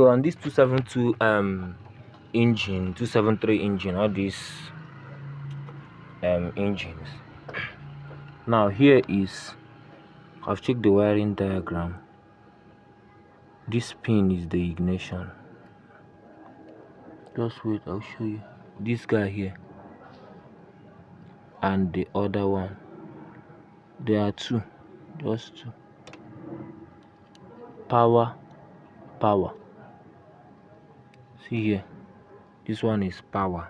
So on this 272 engine, 273 engine, all these engines. Now here is, I've checked the wiring diagram. This pin is the ignition. Just wait, I'll show you. This guy here and the other one. There are two, just two. Power. See here, this one is power.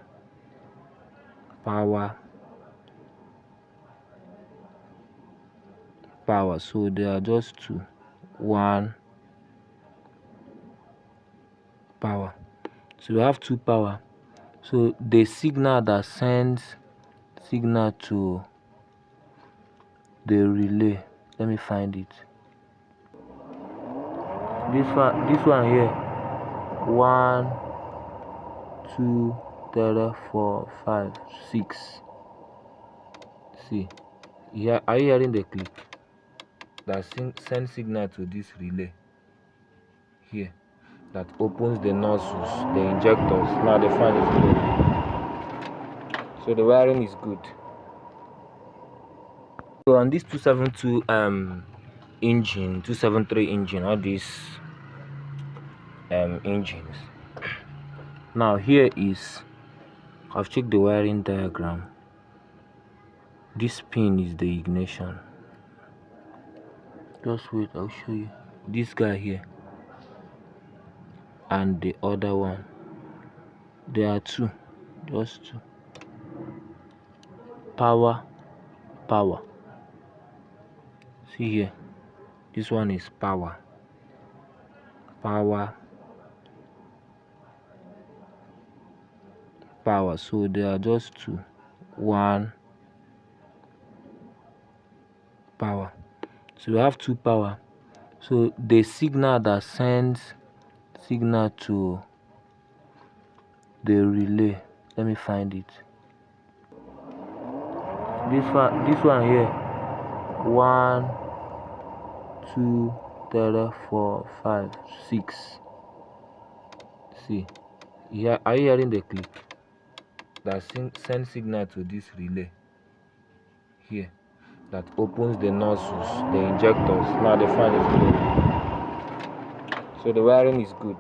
So there are just two. One power. So we have two power. So the signal that sends signal to the relay, let me find it. This one here, 1 2 3 4 5 6. See here, are you hearing the click? That sends signal to this relay here, that opens the nozzles, the injectors. Now the fan is good, so the wiring is good. So on this 272 engine, 273 engine, all these engines. Now here is, I've checked the wiring diagram. This pin is the ignition. Just wait, I'll show you. This guy here and the other one. There are two, just two. Power. See here, this one is power. So there are just two. One power. So we have two power. So the signal that sends signal to the relay, let me find it. This one here, 1 2 3 4 5 6. See here, are you hearing the click? That sends signal to this relay here, that opens the nozzles, the injectors. Now the fan is good, so the wiring is good.